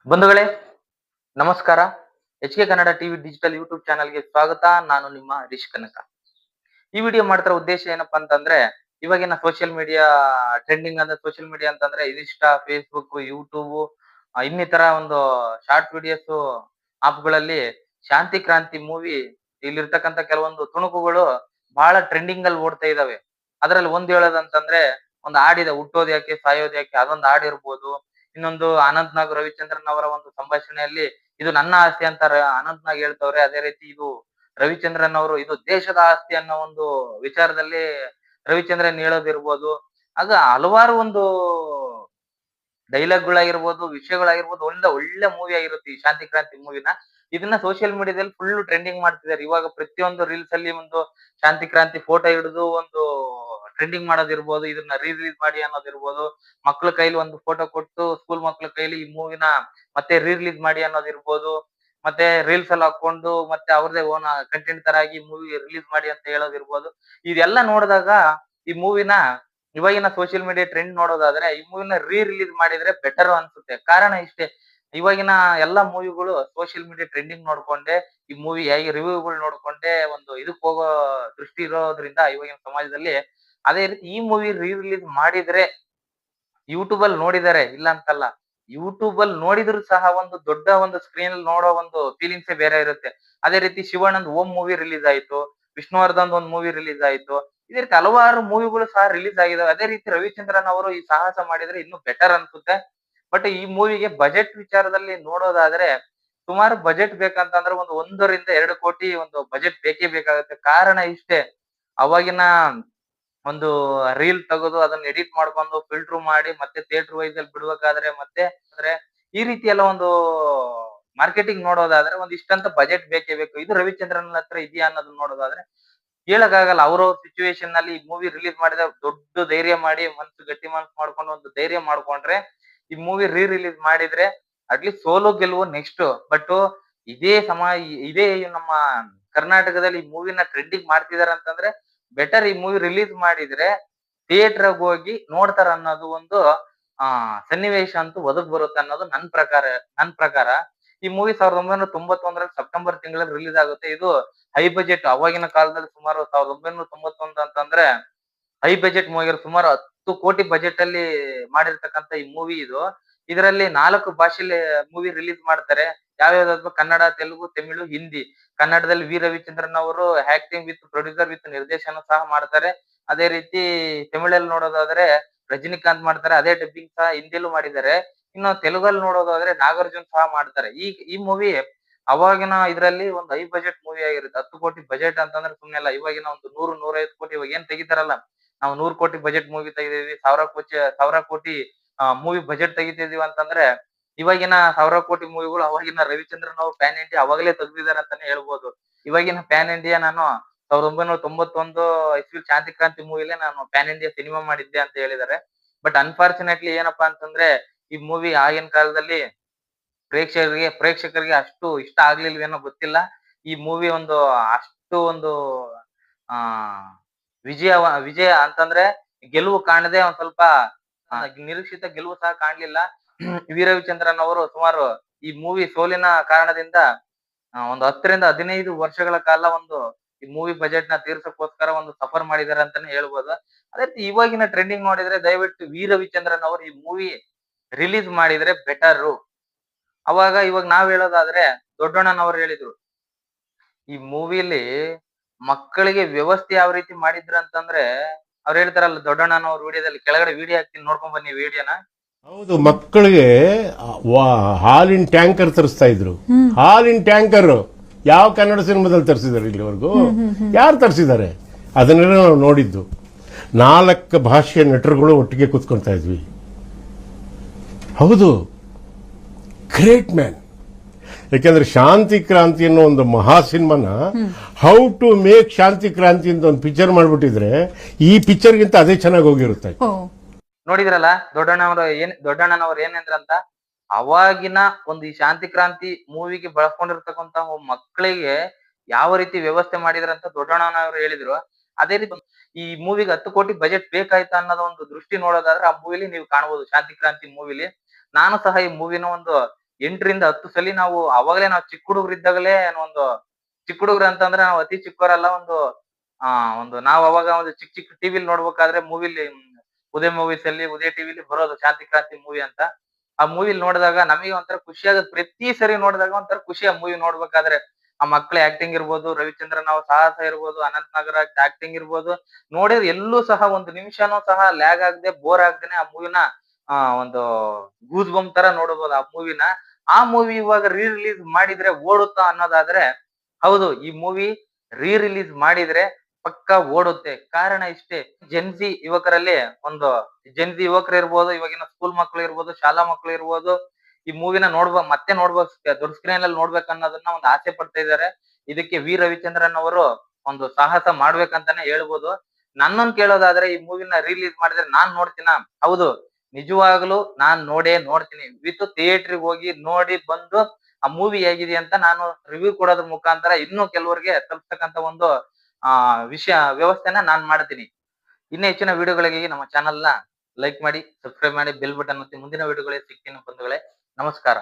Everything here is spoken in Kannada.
ಬಂಧುಗಳೇ, ನಮಸ್ಕಾರ. H K Kannada TV digital YouTube ಚಾನಲ್ಗೆ ಸ್ವಾಗತ. ನಾನು ನಿಮ್ಮ ಹರೀಶ್ ಕನಕ. ಈ ವಿಡಿಯೋ ಮಾಡ್ತಿರೋ ಉದ್ದೇಶ ಏನಪ್ಪಾ ಅಂತಂದ್ರೆ, ಇವಾಗಿನ ಸೋಷಿಯಲ್ ಮೀಡಿಯಾ ಟ್ರೆಂಡಿಂಗ್ ಅಂದ್ರೆ ಸೋಷಿಯಲ್ ಮೀಡಿಯಾ ಅಂತಂದ್ರೆ ಇನ್ಸ್ಟಾ, ಫೇಸ್ಬುಕ್, ಯೂಟ್ಯೂಬ್, ಇನ್ನಿತರ ಒಂದು ಶಾರ್ಟ್ ವಿಡಿಯೋಸ್ ಆಪ್ಗಳಲ್ಲಿ ಶಾಂತಿ ಕ್ರಾಂತಿ ಮೂವಿ ಇಲ್ಲಿರ್ತಕ್ಕಂಥ ಕೆಲವೊಂದು ತುಣುಕುಗಳು ಬಹಳ ಟ್ರೆಂಡಿಂಗ್ ಅಲ್ಲಿ ಓಡ್ತಾ ಇದಾವೆ. ಅದ್ರಲ್ಲಿ ಒಂದ್ ಹೇಳೋದಂತಂದ್ರೆ, ಒಂದು ಹಾಡಿದೆ ಹುಟ್ಟೋದ್ ಯಾಕೆ ಸಾಯೋದ್ ಯಾಕೆ ಅದೊಂದು ಹಾಡಿರ್ಬೋದು. ಇನ್ನೊಂದು ಅನಂತ್ ನಾಗ್ ರವಿಚಂದ್ರನ್ ಅವರ ಒಂದು ಸಂಭಾಷಣೆಯಲ್ಲಿ ಇದು ನನ್ನ ಆಸ್ತಿ ಅಂತ ಅನಂತ್ ನಾಗ್ ಹೇಳ್ತವ್ರೆ. ಅದೇ ರೀತಿ ಇದು ರವಿಚಂದ್ರನ್ ಅವರು ಇದು ದೇಶದ ಆಸ್ತಿ ಅನ್ನೋ ಒಂದು ವಿಚಾರದಲ್ಲಿ ರವಿಚಂದ್ರನ್ ಹೇಳೋದಿರ್ಬೋದು. ಆಗ ಹಲವಾರು ಒಂದು ಡೈಲಾಗ್‌ಗಳಾಗಿರ್ಬೋದು, ವಿಷಯಗಳಾಗಿರ್ಬೋದು ಒಳ್ಳೆ ಒಳ್ಳೆ ಮೂವಿ ಆಗಿರುತ್ತೆ ಈ ಶಾಂತಿ ಕ್ರಾಂತಿ ಮೂವಿನ. ಇದನ್ನ ಸೋಷಿಯಲ್ ಮೀಡಿಯಾದಲ್ಲಿ ಫುಲ್ ಟ್ರೆಂಡಿಂಗ್ ಮಾಡ್ತಿದ್ದಾರೆ. ಇವಾಗ ಪ್ರತಿಯೊಂದು ರೀಲ್ಸ್ ಅಲ್ಲಿ ಒಂದು ಶಾಂತಿ ಕ್ರಾಂತಿ ಫೋಟೋ ಹಿಡಿದು ಒಂದು ಟ್ರೆಂಡಿಂಗ್ ಮಾಡೋದಿರ್ಬೋದು, ಇದನ್ನ ರಿಲೀಸ್ ಮಾಡಿ ಅನ್ನೋದಿರ್ಬೋದು, ಮಕ್ಳ ಕೈಲಿ ಒಂದು ಫೋಟೋ ಕೊಟ್ಟು ಸ್ಕೂಲ್ ಮಕ್ಳ ಕೈಲಿ ಈ ಮೂವಿನ ಮತ್ತೆ ರಿಲೀಸ್ ಮಾಡಿ ಅನ್ನೋದಿರ್ಬೋದು, ಮತ್ತೆ ರೀಲ್ಸ್ ಅಲ್ಲಿ ಹಾಕೊಂಡು ಮತ್ತೆ ಅವ್ರದೇ ಓನ್ ಕಂಟೆಂಟ್ ತರ ಆಗಿ ಮೂವಿ ರಿಲೀಸ್ ಮಾಡಿ ಅಂತ ಹೇಳೋದಿರ್ಬೋದು. ಇದೆಲ್ಲ ನೋಡಿದಾಗ ಈ ಮೂವಿನ ಇವಾಗಿನ ಸೋಷಿಯಲ್ ಮೀಡಿಯಾ ಟ್ರೆಂಡ್ ನೋಡೋದಾದ್ರೆ ಈ ಮೂವಿನ ರಿಲೀಸ್ ಮಾಡಿದ್ರೆ ಬೆಟರ್ ಅನ್ಸುತ್ತೆ. ಕಾರಣ ಇಷ್ಟೇ, ಇವಾಗಿನ ಎಲ್ಲಾ ಮೂವಿಗಳು ಸೋಷಿಯಲ್ ಮೀಡಿಯಾ ಟ್ರೆಂಡಿಂಗ್ ನೋಡ್ಕೊಂಡೆ ಈ ಮೂವಿ ಹೇಗೆ ರಿವ್ಯೂಗಳು ನೋಡ್ಕೊಂಡೆ ಒಂದು ಇದಕ್ ಹೋಗೋ ದೃಷ್ಟಿ ಇರೋದ್ರಿಂದ ಇವಾಗಿನ ಸಮಾಜದಲ್ಲಿ ಅದೇ ರೀತಿ ಈ ಮೂವಿ ರಿಲೀಸ್ ಮಾಡಿದ್ರೆ ಯೂಟ್ಯೂಬ್ ಅಲ್ಲಿ ನೋಡಿದ್ದಾರೆ ಇಲ್ಲ ಅಂತಲ್ಲ. ಯೂಟ್ಯೂಬ್ ಅಲ್ಲಿ ನೋಡಿದ್ರು ಸಹ ಒಂದು ದೊಡ್ಡ ಒಂದು ಸ್ಕ್ರೀನ್ ಅಲ್ಲಿ ನೋಡೋ ಒಂದು ಫೀಲಿಂಗ್ಸೇ ಬೇರೆ ಇರುತ್ತೆ. ಅದೇ ರೀತಿ ಶಿವಣ್ಣಂದ್ ಓಂ ಮೂವಿ ರಿಲೀಸ್ ಆಯ್ತು. ವಿಷ್ಣುವರ್ಧನ್ ಒಂದ್ ಮೂವಿ ರಿಲೀಸ್ ಆಯ್ತು. ಇದೇ ರೀತಿ ಹಲವಾರು ಮೂವಿಗಳು ಸಹ ರಿಲೀಸ್ ಆಗಿದಾವೆ. ಅದೇ ರೀತಿ ರವಿಚಂದ್ರನ್ ಅವರು ಈ ಸಾಹಸ ಮಾಡಿದ್ರೆ ಇನ್ನೂ ಬೆಟರ್ ಅನ್ಸುತ್ತೆ. ಬಟ್ ಈ ಮೂವಿಗೆ ಬಜೆಟ್ ವಿಚಾರದಲ್ಲಿ ನೋಡೋದಾದ್ರೆ ಸುಮಾರು ಬಜೆಟ್ ಬೇಕಂತಂದ್ರೆ ಒಂದು 1 ರಿಂದ 2 ಕೋಟಿ ಒಂದು ಬಜೆಟ್ ಬೇಕೇ ಬೇಕಾಗುತ್ತೆ. ಕಾರಣ ಇಷ್ಟೇ, ಅವಾಗಿನ ಒಂದು ರೀಲ್ ತೆಗೆದು ಅದನ್ನ ಎಡಿಟ್ ಮಾಡ್ಕೊಂಡು ಫಿಲ್ಟರ್ ಮಾಡಿ ಮತ್ತೆ ಥಿಯೇಟರ್ ವೈಸ್ ಅಲ್ಲಿ ಬಿಡ್ಬೇಕಾದ್ರೆ ಮತ್ತೆ ಅಂದ್ರೆ ಈ ರೀತಿ ಎಲ್ಲ ಒಂದು ಮಾರ್ಕೆಟಿಂಗ್ ನೋಡೋದಾದ್ರೆ ಒಂದ್ ಇಷ್ಟಂತ ಬಜೆಟ್ ಬೇಕೇ ಬೇಕು. ಇದು ರವಿಚಂದ್ರನ್ ಹತ್ರ ಇದೆಯಾ ಅನ್ನೋದನ್ನ ನೋಡೋದಾದ್ರೆ ಹೇಳಕ್ಕಾಗಲ್ಲ. ಅವ್ರವ್ರ ಸಿಚುವೇಶನ್ ನಲ್ಲಿ ಈ ಮೂವಿ ರಿಲೀಸ್ ಮಾಡಿದ ದೊಡ್ಡ ಧೈರ್ಯ ಮಾಡಿ ಗಟ್ಟಿ ಮನ್ಸು ಮಾಡ್ಕೊಂಡು ಒಂದು ಧೈರ್ಯ ಮಾಡ್ಕೊಂಡ್ರೆ ಈ ಮೂವಿ ರಿಲೀಸ್ ಮಾಡಿದ್ರೆ ಅಟ್ಲೀಸ್ಟ್ ಸೋಲು ಗೆಲುವು ನೆಕ್ಸ್ಟ್. ಬಟ್ ಇದೇ ಇದೇ ನಮ್ಮ ಕರ್ನಾಟಕದಲ್ಲಿ ಈ ಮೂವಿನ ಟ್ರೆಂಡಿಂಗ್ ಮಾಡ್ತಿದಾರೆ ಅಂತಂದ್ರೆ ಬೆಟರ್ ಈ ಮೂವಿ ರಿಲೀಸ್ ಮಾಡಿದ್ರೆ ಥಿಯೇಟರ್ ಹೋಗಿ ನೋಡ್ತಾರ ಅನ್ನೋದು ಒಂದು ಸನ್ನಿವೇಶ ಅಂತೂ ಒದಗ್ ಬರುತ್ತೆ ಅನ್ನೋದು ನನ್ ಪ್ರಕಾರ. ಈ ಮೂವಿ 1991ರಲ್ಲಿ ಸೆಪ್ಟೆಂಬರ್ ತಿಂಗಳಲ್ಲಿ ರಿಲೀಸ್ ಆಗುತ್ತೆ. ಇದು ಹೈ ಬಜೆಟ್ ಅವಾಗಿನ ಕಾಲದಲ್ಲಿ ಸುಮಾರು 1991 ಅಂತಂದ್ರೆ ಹೈ ಬಜೆಟ್ ಮೂವಿ ಸುಮಾರು 10 ಕೋಟಿ ಬಜೆಟ್ ಅಲ್ಲಿ ಮಾಡಿರ್ತಕ್ಕಂತ ಈ ಮೂವಿ ಇದು. ಇದರಲ್ಲಿ 4 ಭಾಷೆಲಿ ಮೂವಿ ರಿಲೀಸ್ ಮಾಡ್ತಾರೆ. ಯಾವ್ಯಾವ್ದು ಕನ್ನಡ, ತೆಲುಗು, ತಮಿಳು, ಹಿಂದಿ. ಕನ್ನಡದಲ್ಲಿ ವಿ ರವಿಚಂದ್ರನ್ ಅವರು ಆಕ್ಟಿಂಗ್ ವಿತ್ ಪ್ರೊಡ್ಯೂಸರ್ ವಿತ್ ನಿರ್ದೇಶನ ಸಹ ಮಾಡ್ತಾರೆ. ಅದೇ ರೀತಿ ತಮಿಳಲ್ಲಿ ನೋಡೋದಾದ್ರೆ ರಜನಿಕಾಂತ್ ಮಾಡ್ತಾರೆ. ಅದೇ ಡಬ್ಬಿಂಗ್ ಸಹ ಹಿಂದಿಲೂ ಮಾಡಿದ್ದಾರೆ. ಇನ್ನು ತೆಲುಗಲ್ಲಿ ನೋಡೋದಾದ್ರೆ ನಾಗಾರ್ಜುನ್ ಸಹ ಮಾಡ್ತಾರೆ. ಈ ಮೂವಿ ಅವಾಗಿನ ಇದ್ರಲ್ಲಿ ಒಂದು ಹೈ ಬಜೆಟ್ ಮೂವಿ ಆಗಿರುತ್ತೆ. 10 ಕೋಟಿ ಬಜೆಟ್ ಅಂತಂದ್ರೆ ಸುಮ್ನೆ ಅಲ್ಲ. ಇವಾಗಿನ ಒಂದು 100, 105 ಕೋಟಿ ಇವಾಗ ಏನ್ ತೆಗಿತಾರಲ್ಲ, ನಾವು 100 ಕೋಟಿ ಬಜೆಟ್ ಮೂವಿ ತೆಗಿದೀವಿ, ಸಾವಿರ ಕೋಟಿ ಮೂವಿ ಬಜೆಟ್ ತೆಗಿತಿದೀವಿ ಅಂತಂದ್ರೆ ಇವಾಗಿನ 1000 ಕೋಟಿ ಮೂವಿಗಳು ಅವಾಗಿನ ರವಿಚಂದ್ರನ್ ಅವ್ರು ಪ್ಯಾನ್ ಇಂಡಿಯಾ ಅವಾಗಲೇ ತೆಗ್ದಿದಾರೆ ಅಂತಾನೆ ಹೇಳ್ಬೋದು. ಇವಾಗಿನ ಪ್ಯಾನ್ ಇಂಡಿಯಾ ನಾನು 1991 ಇಸ್ವಿ ಶಾಂತಿ ಕ್ರಾಂತಿ ಮೂವಿಲೇ ನಾನು ಪ್ಯಾನ್ ಇಂಡಿಯಾ ಸಿನಿಮಾ ಮಾಡಿದ್ದೆ ಅಂತ ಹೇಳಿದ್ದಾರೆ. ಬಟ್ ಅನ್ಫಾರ್ಚುನೇಟ್ಲಿ ಏನಪ್ಪಾ ಅಂತಂದ್ರೆ ಈ ಮೂವಿ ಆಗಿನ ಕಾಲದಲ್ಲಿ ಪ್ರೇಕ್ಷಕರಿಗೆ ಅಷ್ಟು ಇಷ್ಟ ಆಗ್ಲಿಲ್ವೇನೋ ಗೊತ್ತಿಲ್ಲ. ಈ ಮೂವಿ ಒಂದು ಅಷ್ಟು ಒಂದು ಆ ವಿಜಯ ಅಂತಂದ್ರೆ ಗೆಲುವು ಕಾಣದೆ ಒಂದ್ ಸ್ವಲ್ಪ ನಿರೀಕ್ಷಿತ ಗೆಲುವು ಸಹ ಕಾಣ್ಲಿಲ್ಲ. ವಿ ರವಿಚಂದ್ರನ್ ಅವರು ಸುಮಾರು ಈ ಮೂವಿ ಸೋಲಿನ ಕಾರಣದಿಂದ ಒಂದು 10 ರಿಂದ 15 ವರ್ಷಗಳ ಕಾಲ ಒಂದು ಈ ಮೂವಿ ಬಜೆಟ್ ನ ತೀರ್ಸಕ್ಕೋಸ್ಕರ ಒಂದು ಸಫರ್ ಮಾಡಿದ್ದಾರೆ ಅಂತಾನೆ ಹೇಳ್ಬೋದು. ಅದೇ ರೀತಿ ಇವಾಗಿನ ಟ್ರೆಂಡಿಂಗ್ ನೋಡಿದ್ರೆ ದಯವಿಟ್ಟು ವಿ ರವಿಚಂದ್ರನ್ ಅವರು ಈ ಮೂವಿ ರಿಲೀಸ್ ಮಾಡಿದ್ರೆ ಬೆಟರು. ಇವಾಗ ನಾವ್ ಹೇಳೋದಾದ್ರೆ ದೊಡ್ಡಣ್ಣನವರು ಹೇಳಿದ್ರು ಈ ಮೂವಿಲಿ ಮಕ್ಕಳಿಗೆ ವ್ಯವಸ್ಥೆ ಯಾವ ರೀತಿ ಮಾಡಿದ್ರು ಅಂತಂದ್ರೆ ಅವ್ರು ಹೇಳ್ತಾರಲ್ಲ ದೊಡ್ಡಣ್ಣನವ್ರ ವಿಡಿಯೋದಲ್ಲಿ ಕೆಳಗಡೆ ವಿಡಿಯೋ ಹಾಕ್ತೀನಿ ನೋಡ್ಕೊಂಡ್ ಬನ್ನಿ ವಿಡಿಯೋನ. ಹೌದು, ಮಕ್ಕಳಿಗೆ ಹಾಲಿನ ಟ್ಯಾಂಕರ್ ತರಿಸ್ತಾ ಇದ್ರು. ಹಾಲಿನ ಟ್ಯಾಂಕರ್ ಯಾವ ಕನ್ನಡ ಸಿನಿಮಾದಲ್ಲಿ ತರಿಸಿದ್ದಾರೆ ಇಲ್ಲಿವರೆಗೂ? ಯಾರು ತರಿಸಿದ್ದಾರೆ? ಅದನ್ನೆಲ್ಲ ನಾವು ನೋಡಿದ್ದು. 4 ಭಾಷೆಯ ನಟರುಗಳು ಒಟ್ಟಿಗೆ ಕೂತ್ಕೊಳ್ತಾ ಇದ್ವಿ. ಹೌದು, ಗ್ರೇಟ್ ಮ್ಯಾನ್. ಯಾಕೆಂದ್ರೆ ಶಾಂತಿ ಕ್ರಾಂತಿ ಅನ್ನೋ ಒಂದು ಮಹಾ ಸಿನಿಮಾನ ಹೌ ಟು ಮೇಕ್ ಶಾಂತಿ ಕ್ರಾಂತಿ ಅಂತ ಒಂದು ಪಿಕ್ಚರ್ ಮಾಡ್ಬಿಟ್ಟಿದ್ರೆ ಈ ಪಿಕ್ಚರ್ಗಿಂತ ಅದೇ ಚೆನ್ನಾಗಿ ಹೋಗಿರುತ್ತೆ. ನೋಡಿದ್ರಲ್ಲ ದೊಡ್ಡಣ್ಣನವ್ರು ಏನಂದ್ರಂತ, ಅವಾಗಿನ ಒಂದು ಈ ಶಾಂತಿ ಕ್ರಾಂತಿ ಮೂವಿಗೆ ಬಳಸ್ಕೊಂಡಿರ್ತಕ್ಕಂತ ಮಕ್ಕಳಿಗೆ ಯಾವ ರೀತಿ ವ್ಯವಸ್ಥೆ ಮಾಡಿದ್ರಂತ ದೊಡ್ಡಣ್ಣನವರು ಹೇಳಿದ್ರು. ಅದೇ ರೀತಿ ಈ ಮೂವಿಗೆ 10 ಕೋಟಿ ಬಜೆಟ್ ಬೇಕಾಯ್ತಾ ಅನ್ನೋದು ಒಂದು ದೃಷ್ಟಿ ನೋಡೋದಾದ್ರೆ ಆ ಮೂವಿಲಿ ನೀವು ಕಾಣಬಹುದು. ಶಾಂತಿ ಕ್ರಾಂತಿ ಮೂವಿಲಿ ನಾನು ಸಹ ಈ ಮೂವಿನ ಒಂದು 8ರಿಂದ 10 ಸಲಿ ನಾವು ಅವಾಗಲೇ ನಾವು ಚಿಕ್ಕ ಹುಡುಗರಿದ್ದಾಗಲೇ ಒಂದು ಚಿಕ್ಕ ಹುಡುಗ್ರು ಅಂತಂದ್ರೆ ನಾವು ಅತಿ ಚಿಕ್ಕವರಲ್ಲ ಒಂದು ನಾವ್ ಅವಾಗ ಒಂದು ಚಿಕ್ಕ ಚಿಕ್ಕ ಟಿವಿಲಿ ನೋಡ್ಬೇಕಾದ್ರೆ ಉದಯ ಮೂವೀಸ್ ಅಲ್ಲಿ ಉದಯ ಟಿವಿಲಿ ಬರೋದು ಶಾಂತಿ ಕ್ರಾಂತಿ ಮೂವಿ ಅಂತ. ಆ ಮೂವಿಲಿ ನೋಡಿದಾಗ ನಮಗೆ ಒಂಥರ ಖುಷಿ ಆಗುತ್ತೆ. ಪ್ರತಿ ಸರಿ ನೋಡಿದಾಗ ಒಂಥರ ಖುಷಿ ಆ ಮೂವಿ ನೋಡ್ಬೇಕಾದ್ರೆ. ಆ ಮಕ್ಕಳ ಆಕ್ಟಿಂಗ್ ಇರ್ಬೋದು, ರವಿಚಂದ್ರನ್ ಅವ್ರ ಸಾಹಸ ಇರ್ಬೋದು, ಅನಂತ್ ನಾಗರಾಜ್ ಆಕ್ಟಿಂಗ್ ಇರ್ಬೋದು. ನೋಡಿದ್ರೆ ಎಲ್ಲೂ ಸಹ ಒಂದು ನಿಮಿಷನೂ ಸಹ ಲ್ಯಾಗ್ ಆಗದೆ ಬೋರ್ ಆಗದೇನೆ ಆ ಮೂವಿನ ಒಂದು ಗೂಸ್ ಬಂಪ್ ತರ ನೋಡಬಹುದು ಆ ಮೂವಿನ. ಆ ಮೂವಿ ಇವಾಗ ರಿಲೀಸ್ ಮಾಡಿದ್ರೆ ಓಡುತ್ತಾ ಅನ್ನೋದಾದ್ರೆ ಹೌದು, ಈ ಮೂವಿ ರಿಲೀಸ್ ಮಾಡಿದ್ರೆ ಪಕ್ಕಾ ಓಡುತ್ತೆ. ಕಾರಣ ಇಷ್ಟೇ, ಜೆನ್ಜಿ ಯುವಕರಲ್ಲಿ ಒಂದು ಜೆನ್ಜಿ ಯುವಕರು ಇರ್ಬೋದು, ಇವಾಗಿನ ಸ್ಕೂಲ್ ಮಕ್ಕಳು ಇರ್ಬೋದು, ಶಾಲಾ ಮಕ್ಕಳು ಇರ್ಬೋದು, ಈ ಮೂವಿನ ಮತ್ತೆ ನೋಡ್ಬೇಕು, ದೊಡ್ಡ ಸ್ಕ್ರೀನ್ ಅಲ್ಲಿ ನೋಡ್ಬೇಕು ಅನ್ನೋದನ್ನ ಒಂದು ಆಸೆ ಪಡ್ತಾ ಇದಾರೆ. ಇದಕ್ಕೆ ವಿ ರವಿಚಂದ್ರನ್ ಅವರು ಒಂದು ಸಾಹಸ ಮಾಡ್ಬೇಕಂತಾನೆ ಹೇಳ್ಬೋದು. ನನ್ನನ್ ಕೇಳೋದಾದ್ರೆ ಈ ಮೂವಿನ ರಿಲೀಸ್ ಮಾಡಿದ್ರೆ ನಾನ್ ನೋಡ್ತೀನ? ಹೌದು, ನಿಜವಾಗ್ಲೂ ನಾನ್ ನೋಡೇ ನೋಡ್ತೀನಿ. ವಿತ್ ಥಿಯೇಟರ್ಗೆ ಹೋಗಿ ನೋಡಿ ಬಂದು ಆ ಮೂವಿ ಹೇಗಿದೆ ಅಂತ ನಾನು ರಿವ್ಯೂ ಕೊಡೋದ್ರ ಮುಖಾಂತರ ಇನ್ನೂ ಕೆಲವರಿಗೆ ತಲುಪ್ತಕ್ಕಂತ ಒಂದು ವ್ಯವಸ್ಥೆನ ನಾನ್ ಮಾಡ್ತೀನಿ. ಇನ್ನೂ ಹೆಚ್ಚಿನ ವಿಡಿಯೋಗಳಿಗಾಗಿ ನಮ್ಮ ಚಾನೆಲ್ ನ ಲೈಕ್ ಮಾಡಿ, ಸಬ್ಸ್ಕ್ರೈಬ್ ಮಾಡಿ, ಬೆಲ್ ಬಟನ್ ಒತ್ತಿ. ಮುಂದಿನ ವಿಡಿಯೋಗಳಿಗೆ ಸಿಗ್ತೀನಿ ಬಂಧುಗಳೇ. ನಮಸ್ಕಾರ.